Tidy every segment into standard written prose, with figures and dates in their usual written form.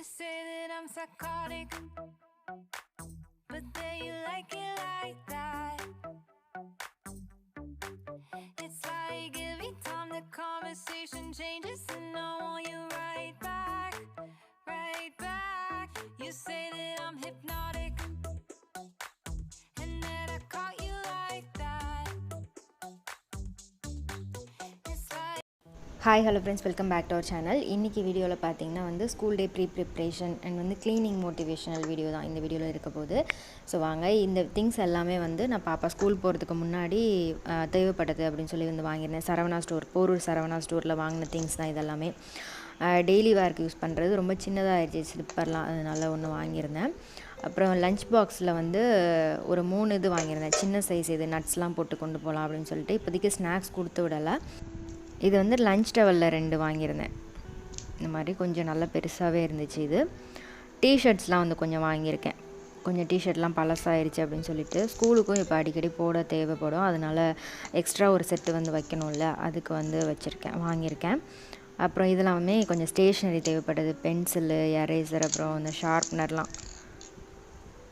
say that I'm psychotic, but then you like it like that. It's like every time the conversation changes and I want you right back, right back. You say that I'm hypnotic and that I caught you like that. It's like hi hello friends, welcome back to our channel. இன்றைக்கி வீடியோவில் பார்த்தீங்கன்னா வந்து school day preparation and வந்து cleaning motivational video தான் இந்த வீடியோவில் இருக்க போகுது. ஸோ வாங்க, இந்த திங்ஸ் எல்லாமே வந்து நான் பாப்பா ஸ்கூல் போகிறதுக்கு முன்னாடி தேவைப்பட்டது அப்படின்னு சொல்லி வந்து வாங்கியிருந்தேன். சரவணா ஸ்டோர், போரூர் சரவணா ஸ்டோரில் வாங்கின திங்ஸ் தான் இதெல்லாமே. டெய்லி வேர்க்கு யூஸ் பண்ணுறது, ரொம்ப சின்னதாகிடுச்சு ஸ்லிப்பர்லாம், அதனால ஒன்று வாங்கியிருந்தேன். அப்புறம் லஞ்ச் பாக்ஸில் வந்து ஒரு 3 இது வாங்கியிருந்தேன், சின்ன சைஸ் இது, நட்ஸ்லாம் போட்டு கொண்டு போகலாம் அப்படின்னு சொல்லிட்டு. இப்போதைக்கு ஸ்நாக்ஸ் கொடுத்து விடலை. இது வந்து லஞ்ச் டவலில் 2 வாங்கியிருந்தேன். இந்த மாதிரி கொஞ்சம் நல்லா பெருசாகவே இருந்துச்சு. இது டிஷர்ட்ஸ்லாம் வந்து கொஞ்சம் வாங்கியிருக்கேன். கொஞ்சம் டிஷர்ட்லாம் பழசாயிருச்சு அப்படின்னு சொல்லிட்டு ஸ்கூலுக்கும் இப்போ அடிக்கடி போட தேவைப்படும். அதனால் எக்ஸ்ட்ரா ஒரு செட்டு வந்து வைக்கணும்ல, அதுக்கு வந்து வாங்கியிருக்கேன். அப்புறம் இதெல்லாமே கொஞ்சம் ஸ்டேஷ்னரி தேவைப்படுது, பென்சிலு, எரேசர், அப்புறம் இந்த ஷார்ப்னர்லாம்.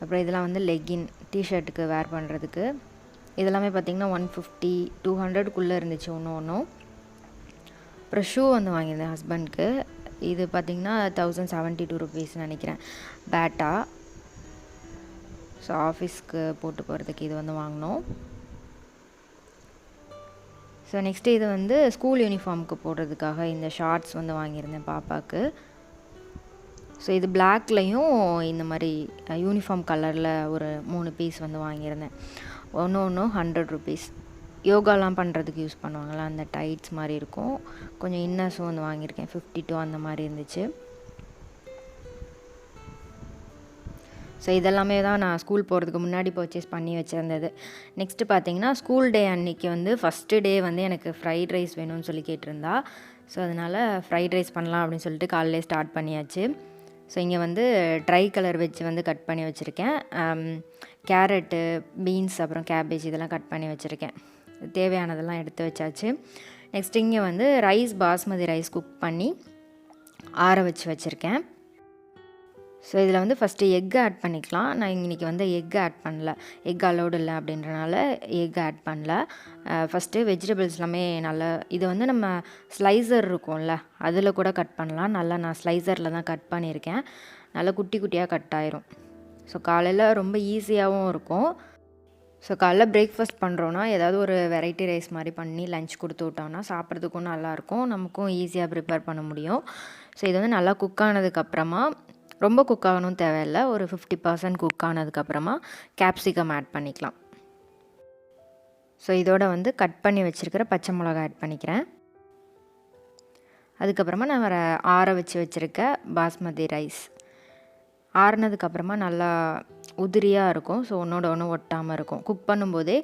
அப்புறம் இதெல்லாம் வந்து லெக்கின், டிஷர்ட்டுக்கு வேர் பண்ணுறதுக்கு. இதெல்லாமே பார்த்திங்கன்னா 150 200க்குள்ளே இருந்துச்சு ஒன்றும். அப்புறம் ஷூ வந்து வாங்கியிருந்தேன் ஹஸ்பண்ட்க்கு. இது பார்த்திங்கன்னா 1072 ருபீஸ் நினைக்கிறேன், பேட்டா. ஸோ ஆஃபீஸ்க்கு போட்டு போகிறதுக்கு இது வந்து வாங்கினோம். ஸோ நெக்ஸ்ட்டு இது வந்து ஸ்கூல் யூனிஃபார்முக்கு போடுறதுக்காக இந்த ஷார்ட்ஸ் வந்து வாங்கியிருந்தேன் பாப்பாவுக்கு. ஸோ இது பிளாக்லேயும் இந்த மாதிரி யூனிஃபார்ம் கலரில் ஒரு 3 பீஸ் வந்து வாங்கியிருந்தேன். ஒன்று 100 ருபீஸ். யோகாலாம் பண்ணுறதுக்கு யூஸ் பண்ணுவாங்களா, அந்த டைட்ஸ் மாதிரி இருக்கும். கொஞ்சம் இன்னர்ஸும் வந்து வாங்கியிருக்கேன், 52 அந்த மாதிரி இருந்துச்சு. ஸோ இதெல்லாமே தான் நான் ஸ்கூல் போகிறதுக்கு முன்னாடி பர்ச்சேஸ் பண்ணி வச்சுருந்தது. நெக்ஸ்ட்டு பார்த்தீங்கன்னா ஸ்கூல் டே அன்றைக்கி வந்து ஃபஸ்ட்டு டே வந்து எனக்கு ஃப்ரைட் ரைஸ் வேணும்னு சொல்லி கேட்டிருந்தா. ஸோ அதனால் ஃப்ரைட் ரைஸ் பண்ணலாம் அப்படின்னு சொல்லிட்டு காலையிலே ஸ்டார்ட் பண்ணியாச்சு. ஸோ இங்கே வந்து ட்ரை கலர் வெஜ் வந்து கட் பண்ணி வச்சுருக்கேன். கேரட்டு, பீன்ஸ், அப்புறம் கேபேஜ் இதெல்லாம் கட் பண்ணி வச்சுருக்கேன். தேவையானதெல்லாம் எடுத்து வச்சாச்சு. நெக்ஸ்ட் இங்கே வந்து பாஸ்மதி ரைஸ் குக் பண்ணி ஆற வச்சுருக்கேன். ஸோ இதில் வந்து ஃபஸ்ட்டு எக் ஆட் பண்ணிக்கலாம். நான் இன்றைக்கி வந்து எக் ஆட் பண்ணல, எக் அலோடு இல்லை அப்படின்றனால எக் ஆட் பண்ணல. ஃபஸ்ட்டு வெஜிடபிள்ஸ் எல்லாமே நல்லா, இது வந்து நம்ம ஸ்லைசர் இருக்கும்ல, அதில் கூட கட் பண்ணலாம். நல்லா நான் ஸ்லைசரில் தான் கட் பண்ணியிருக்கேன். நல்லா குட்டி குட்டியாக கட் ஆயிரும். ஸோ காலையில் ரொம்ப ஈஸியாகவும் இருக்கும். ஸோ காலைல பிரேக்ஃபாஸ்ட் பண்ணுறோன்னா ஏதாவது ஒரு வெரைட்டி ரைஸ் மாதிரி பண்ணி லஞ்ச் கொடுத்து விட்டோம்னா சாப்பிட்றதுக்கும் நல்லாயிருக்கும், நமக்கும் ஈஸியாக ப்ரிப்பேர் பண்ண முடியும். ஸோ இது வந்து நல்லா குக் ஆனதுக்கப்புறமா, ரொம்ப குக் ஆகணும் தேவையில்லை, ஒரு 50% குக் ஆனதுக்கப்புறமா கேப்சிகம் ஆட் பண்ணிக்கலாம். ஸோ இதோட வந்து கட் பண்ணி வச்சுருக்கிற பச்சை மிளகா ஆட் பண்ணிக்கிறேன். அதுக்கப்புறமா நான் ஆற வச்சுருக்க பாஸ்மதி ரைஸ் ஆறுனதுக்கப்புறமா நல்லா உதிரியாக இருக்கும். ஸோ ஒன்றோட ஒன்று ஒட்டாமல் இருக்கும். குக் பண்ணும்போதே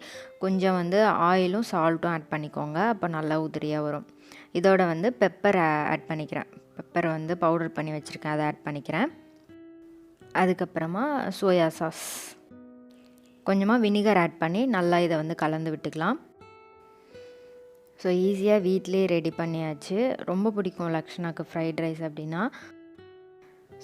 கொஞ்சம் வந்து ஆயிலும் சால்ட்டும் ஆட் பண்ணிக்கோங்க, அப்போ நல்லா உதிரியாக வரும். இதோட வந்து பெப்பர் ஆட் பண்ணிக்கிறேன். பெப்பர் வந்து பவுடர் பண்ணி வச்சுருக்கேன், அதை ஆட் பண்ணிக்கிறேன். அதுக்கப்புறமா சோயா சாஸ், கொஞ்சமாக வினிகர் ஆட் பண்ணி நல்லா இதை வந்து கலந்து விட்டுக்கலாம். ஸோ ஈஸியாக வீட்டிலே ரெடி பண்ணியாச்சு. ரொம்ப பிடிக்கும் லக்ஷனாக்கு ஃப்ரைட் ரைஸ் அப்படின்னா.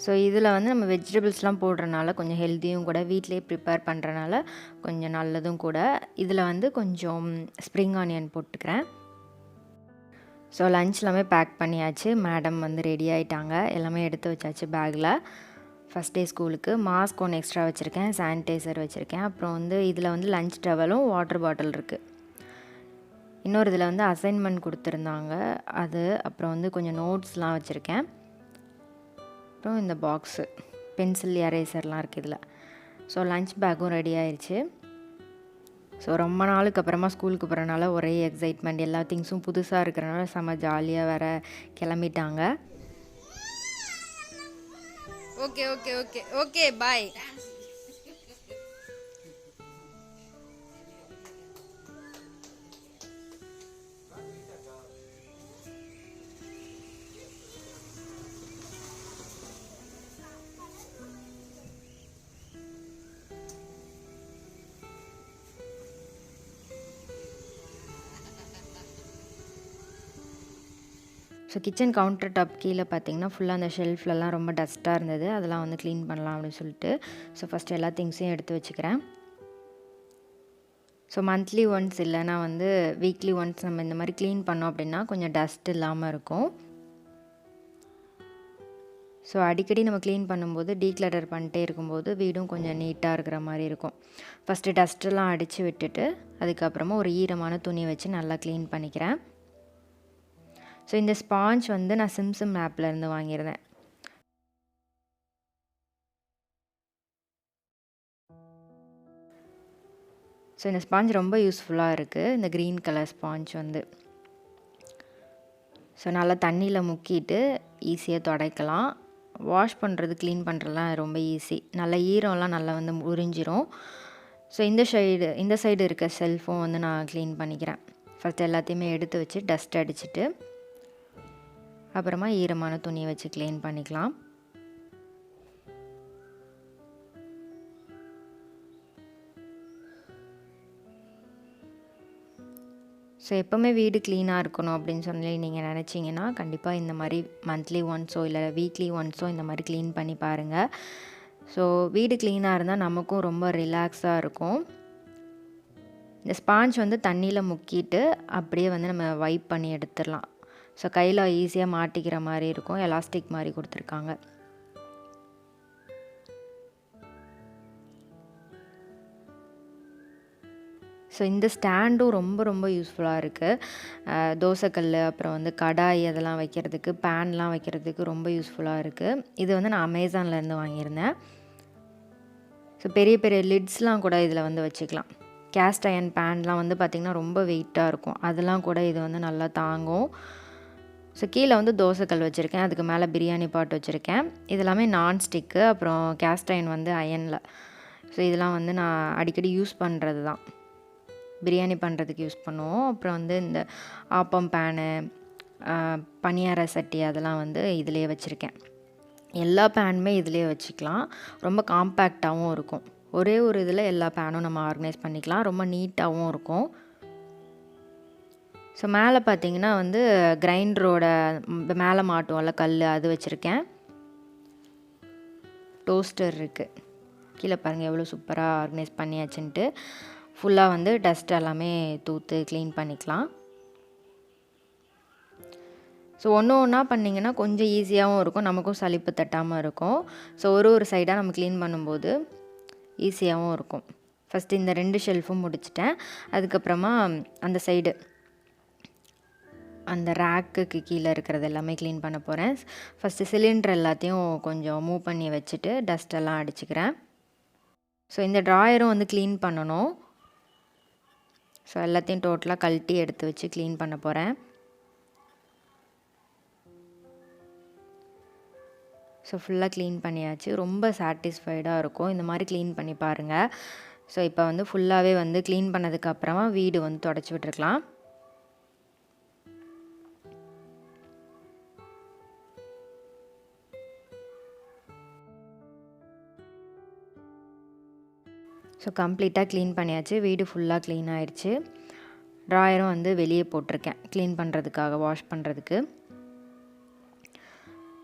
ஸோ இதில் வந்து நம்ம வெஜிடபிள்ஸ்லாம் போடுறனால கொஞ்சம் ஹெல்த்தியும் கூட, வீட்டிலே ப்ரிப்பேர் பண்ணுறனால கொஞ்சம் நல்லதும் கூட. இதில் வந்து கொஞ்சம் ஸ்ப்ரிங் ஆனியன் போட்டுக்கிறேன். ஸோ லன்ச் எல்லாமே பேக் பண்ணியாச்சு. மேடம் வந்து ரெடி ஆகிட்டாங்க, எல்லாமே எடுத்து வச்சாச்சு பேக்கில். ஃபஸ்ட் டே ஸ்கூலுக்கு மாஸ்க் ஒன்று எக்ஸ்ட்ரா வச்சுருக்கேன், சானிடைசர் வச்சுருக்கேன். அப்புறம் வந்து இதில் வந்து லன்ச் டவலும் வாட்டர் பாட்டில் இருக்குது. இன்னொரு இதில் வந்து அசைன்மெண்ட் கொடுத்துருந்தாங்க அது. அப்புறம் வந்து கொஞ்சம் நோட்ஸ்லாம் வச்சுருக்கேன். அப்புறம் இந்த பாக்ஸு பென்சில், எரேசர்லாம் இருக்குது இதில். ஸோ லன்ச் பேக்கும் ரெடி ஆயிடுச்சு. ஸோ ரொம்ப நாளுக்கு அப்புறமா ஸ்கூலுக்கு போகிறனால ஒரே எக்ஸைட்மெண்ட், எல்லா திங்ஸும் புதுசாக இருக்கிறனால செம்ம ஜாலியாக வேறு கிளம்பிட்டாங்க. Okay okay okay okay bye. So kitchen counter top கீழே பார்த்தீங்கன்னா ஃபுல்லாக அந்த ஷெல்ஃப்லலாம் ரொம்ப டஸ்ட்டாக இருந்தது. அதெல்லாம் வந்து க்ளீன் பண்ணலாம் அப்படின்னு சொல்லிட்டு ஸோ ஃபஸ்ட்டு எல்லா திங்ஸையும் எடுத்து வச்சுக்கிறேன். ஸோ மந்த்லி ஒன்ஸ் இல்லைனா வந்து வீக்லி ஒன்ஸ் நம்ம இந்த மாதிரி க்ளீன் பண்ணோம் அப்படின்னா கொஞ்சம் டஸ்ட் இல்லாமல் இருக்கும். ஸோ அடிக்கடி நம்ம க்ளீன் பண்ணும்போது டீக்ளட்டர் பண்ணிட்டே இருக்கும்போது வீடும் கொஞ்சம் நீட்டாக இருக்கிற மாதிரி இருக்கும். ஃபஸ்ட்டு டஸ்ட்டெல்லாம் அடித்து விட்டுட்டு அதுக்கப்புறமா ஒரு ஈரமான துணி வச்சு நல்லா க்ளீன் பண்ணிக்கிறேன். ஸோ இந்த ஸ்பாஞ்ச் வந்து நான் சிம்சம் ஆப்லேருந்து வாங்கியிருந்தேன். ஸோ இந்த ஸ்பாஞ்ச் ரொம்ப யூஸ்ஃபுல்லாக இருக்குது. இந்த க்ரீன் கலர் ஸ்பாஞ்ச் வந்து ஸோ நல்லா தண்ணியில் முக்கிட்டு ஈஸியாக துடைக்கலாம். வாஷ் பண்ணுறது க்ளீன் பண்ணுறதுலாம் ரொம்ப ஈஸி. நல்லா ஈரம்லாம் நல்லா வந்து உறிஞ்சிரும். ஸோ இந்த சைடு இருக்க செல்ஃபும் வந்து நான் க்ளீன் பண்ணிக்கிறேன். ஃபஸ்ட் எல்லாத்தையுமே எடுத்து வச்சு டஸ்ட் அடிச்சுட்டு அப்புறமா ஈரமான துணியை வச்சு க்ளீன் பண்ணிக்கலாம். ஸோ எப்போவுமே வீடு க்ளீனாக இருக்கணும் அப்படின்னு சொல்லி நீங்கள் நினச்சிங்கன்னா கண்டிப்பாக இந்த மாதிரி மந்த்லி ஒன்ஸோ இல்லை வீக்லி ஒன்ஸோ இந்த மாதிரி க்ளீன் பண்ணி பாருங்கள். ஸோ வீடு க்ளீனாக இருந்தால் நமக்கும் ரொம்ப ரிலாக்ஸாக இருக்கும். இந்த ஸ்பாஞ்ச் வந்து தண்ணியில் முக்கிட்டு அப்படியே வந்து நம்ம வைப் பண்ணி எடுத்துடலாம். ஸோ கையில் ஈஸியாக மாட்டிக்கிற மாதிரி இருக்கும். எலாஸ்டிக் மாதிரி கொடுத்துருக்காங்க. ஸோ இந்த ஸ்டாண்டும் ரொம்ப ரொம்ப யூஸ்ஃபுல்லாக இருக்குது. தோசைக்கல் அப்புறம் வந்து கடாய் அதெல்லாம் வைக்கிறதுக்கு பேன்லாம் வைக்கிறதுக்கு ரொம்ப யூஸ்ஃபுல்லாக இருக்குது. இது வந்து நான் அமேசான்லேருந்து வாங்கியிருந்தேன். ஸோ பெரிய பெரிய லிட்ஸ்லாம் கூட இதில் வந்து வச்சுக்கலாம். கேஸ்ட் அயன் பேன்லாம் வந்து பார்த்திங்கன்னா ரொம்ப வெயிட்டாக இருக்கும். அதெல்லாம் கூட இது வந்து நல்லா தாங்கும். ஸோ கீழே வந்து தோசைக்கல் வச்சுருக்கேன். அதுக்கு மேலே பிரியாணி பாட் வச்சுருக்கேன். இது எல்லாமே நான்ஸ்டிக்கு. அப்புறம் கேஸ்ட் அயன் வந்து அயனில். ஸோ இதெல்லாம் வந்து நான் அடிக்கடி யூஸ் பண்ணுறது தான். பிரியாணி பண்ணுறதுக்கு யூஸ் பண்ணுவோம். அப்புறம் வந்து இந்த ஆப்பம் பேனு, பனியார சட்டி அதெல்லாம் வந்து இதிலே வச்சுருக்கேன். எல்லா பேனுமே இதிலே வச்சுக்கலாம். ரொம்ப காம்பேக்டாகவும் இருக்கும். ஒரே ஒரு இதில் எல்லா பேனும் நம்ம ஆர்கனைஸ் பண்ணிக்கலாம். ரொம்ப நீட்டாகவும் இருக்கும். ஸோ மேலே பார்த்தீங்கன்னா வந்து கிரைண்டரோட மேலே மாட்டுவோம்ல கல், அது வச்சுருக்கேன். டோஸ்டர் இருக்குது. கீழே பாருங்கள் எவ்வளோ சூப்பராக ஆர்கனைஸ் பண்ணியாச்சுன்ட்டு. ஃபுல்லாக வந்து டஸ்ட் எல்லாமே தூத்து க்ளீன் பண்ணிக்கலாம். ஸோ ஒன்று ஒன்றா பண்ணிங்கன்னா கொஞ்சம் ஈஸியாகவும் இருக்கும். நமக்கும் சலிப்பு தட்டாமல் இருக்கும். ஸோ ஒரு சைடாக நம்ம க்ளீன் பண்ணும்போது ஈஸியாகவும் இருக்கும். ஃபஸ்ட்டு இந்த 2 ஷெல்ஃபும் முடிச்சிட்டேன். அதுக்கப்புறமா அந்த சைடு அந்த ரேக்குக்கு கீழே இருக்கிறது எல்லாமே க்ளீன் பண்ண போகிறேன். ஃபஸ்ட்டு சிலிண்டர் எல்லாத்தையும் கொஞ்சம் மூவ் பண்ணி வச்சுட்டு டஸ்ட்டெல்லாம் அடிச்சுக்கிறேன். ஸோ இந்த ட்ராயரும் வந்து க்ளீன் பண்ணணும். ஸோ எல்லாத்தையும் டோட்டலாக கழட்டி எடுத்து வச்சு க்ளீன் பண்ண போகிறேன். ஸோ ஃபுல்லாக க்ளீன் பண்ணியாச்சு. ரொம்ப சாட்டிஸ்ஃபைடாக இருக்கும். இந்த மாதிரி க்ளீன் பண்ணி பாருங்கள். ஸோ இப்போ வந்து ஃபுல்லாகவே வந்து க்ளீன் பண்ணதுக்கப்புறமா வீடு வந்து தொடச்சி விட்டுருக்கலாம். ஸோ கம்ப்ளீட்டாக க்ளீன் பண்ணியாச்சு. வீடு ஃபுல்லாக க்ளீன் ஆகிடுச்சு. ட்ராயரும் வந்து வெளியே போட்டிருக்கேன் க்ளீன் பண்ணுறதுக்காக, வாஷ் பண்ணுறதுக்கு.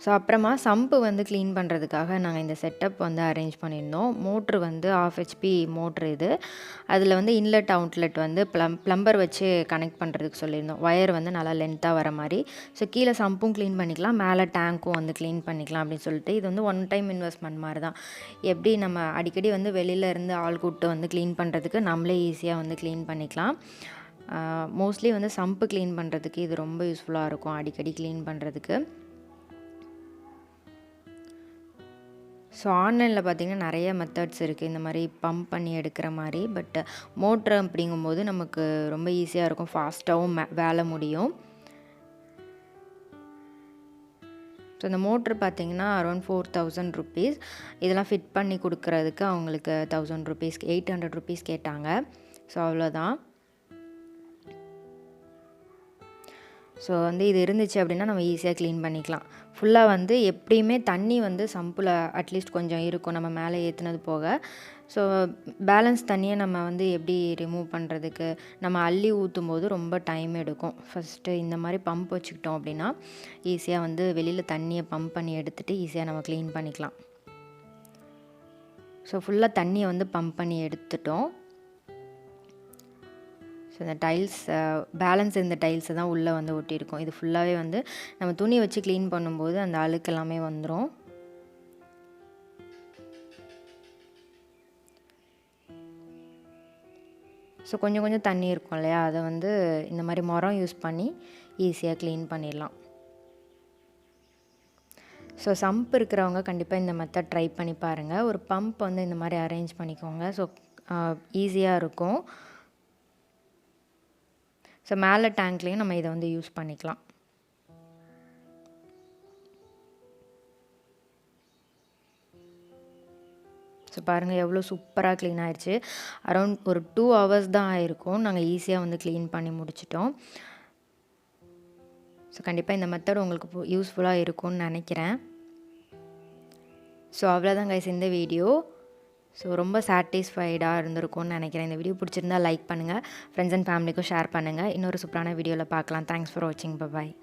ஸோ அப்புறமா சம்பு வந்து க்ளீன் பண்ணுறதுக்காக நாங்கள் இந்த செட்டப் வந்து அரேஞ்ச் பண்ணியிருந்தோம். மோட்ரு வந்து 1/2 HP மோட்ரு இது. அதில் வந்து இன்லெட் அவுட்லெட் வந்து ப்ளம்பர் வச்சு கனெக்ட் பண்ணுறதுக்கு சொல்லியிருந்தோம். ஒயர் வந்து நல்லா லென்த்தாக வர மாதிரி. ஸோ கீழே சம்பும் க்ளீன் பண்ணிக்கலாம், மேலே டேங்க்கும் வந்து க்ளீன் பண்ணிக்கலாம் அப்படின்னு சொல்லிட்டு. இது வந்து 1 டைம் இன்வெஸ்ட்மெண்ட் மாதிரி தான். எப்படி நம்ம அடிக்கடி வந்து வெளியில் இருந்து ஆள் கூப்பிட்டு வந்து க்ளீன் பண்ணுறதுக்கு நம்மளே ஈஸியாக வந்து க்ளீன் பண்ணிக்கலாம். மோஸ்ட்லி வந்து சம்பு க்ளீன் பண்ணுறதுக்கு இது ரொம்ப யூஸ்ஃபுல்லாக இருக்கும், அடிக்கடி க்ளீன் பண்ணுறதுக்கு. ஸோ ஆன்லைனில் பார்த்திங்கன்னா நிறைய மெத்தட்ஸ் இருக்குது இந்த மாதிரி பம்ப் பண்ணி எடுக்கிற மாதிரி. பட் மோட்ரு அப்படிங்கும்போது நமக்கு ரொம்ப ஈஸியாக இருக்கும், ஃபாஸ்ட்டாகவும் வேலை முடியும். ஸோ இந்த மோட்ரு பார்த்திங்கன்னா அரௌண்ட் 4000 rupees. இதெல்லாம் ஃபிட் பண்ணி கொடுக்குறதுக்கு அவங்களுக்கு 1000 rupees, 800 rupees கேட்டாங்க. ஸோ அவ்வளோதான். ஸோ வந்து இது இருந்துச்சு அப்படின்னா நம்ம ஈஸியாக க்ளீன் பண்ணிக்கலாம். ஃபுல்லாக வந்து எப்படியுமே தண்ணி வந்து சம்பில் அட்லீஸ்ட் கொஞ்சம் இருக்கும் நம்ம மேலே ஏற்றுனது போக. ஸோ பேலன்ஸ் தண்ணியை நம்ம வந்து எப்படி ரிமூவ் பண்ணுறதுக்கு, நம்ம அள்ளி ஊற்றும் போது ரொம்ப டைம் எடுக்கும். ஃபஸ்ட்டு இந்த மாதிரி பம்ப் வச்சுக்கிட்டோம் அப்படின்னா ஈஸியாக வந்து வெளியில் தண்ணியை பம்ப் பண்ணி எடுத்துகிட்டு ஈஸியாக நம்ம க்ளீன் பண்ணிக்கலாம். ஸோ ஃபுல்லாக தண்ணியை வந்து பம்ப் பண்ணி எடுத்துட்டோம். ஸோ இந்த டைல்ஸ் பேலன்ஸ் இருந்த டைல்ஸை தான் உள்ளே வந்து ஒட்டியிருக்கோம். இது ஃபுல்லாகவே வந்து நம்ம துணி வச்சு க்ளீன் பண்ணும்போது அந்த அழுக்கு எல்லாமே வந்துடும். ஸோ கொஞ்சம் கொஞ்சம் தண்ணி இருக்கும் இல்லையா, அதை வந்து இந்த மாதிரி முறம் யூஸ் பண்ணி ஈஸியாக க்ளீன் பண்ணிடலாம். ஸோ சம்ப் இருக்கிறவங்க கண்டிப்பாக இந்த மெத்தட் ட்ரை பண்ணி பாருங்கள். ஒரு பம்ப் வந்து இந்த மாதிரி அரேஞ்ச் பண்ணிக்கோங்க. ஸோ ஈஸியாக இருக்கும். ஸோ மேலே டேங்க்லேயும் நம்ம இதை வந்து யூஸ் பண்ணிக்கலாம். ஸோ பாருங்கள் எவ்வளோ சூப்பராக க்ளீன் ஆயிடுச்சு. அரௌண்ட் ஒரு 2 hours தான் ஆயிருக்கும். நாங்கள் ஈஸியாக வந்து க்ளீன் பண்ணி முடிச்சிட்டோம். ஸோ கண்டிப்பாக இந்த மெத்தட் உங்களுக்கு யூஸ்ஃபுல்லாக இருக்கும்னு நினைக்கிறேன். ஸோ அவ்வளோதான் கைஸ் இந்த வீடியோ. ஸோ ரொம்ப சாட்டிஸ்ஃபைடாக இருந்திருக்கும்னு நினைக்கிறேன். இந்த வீடியோ பிடிச்சிருந்தா லைக் பண்ணுங்கள், ஃப்ரெண்ட்ஸ் அண்ட் ஃபேமிலிக்கும் ஷேர் பண்ணுங்கள். இன்னொரு சூப்பரான வீடியோவில் பார்க்கலாம். தேங்க்ஸ் ஃபார் வாட்சிங். பாய்.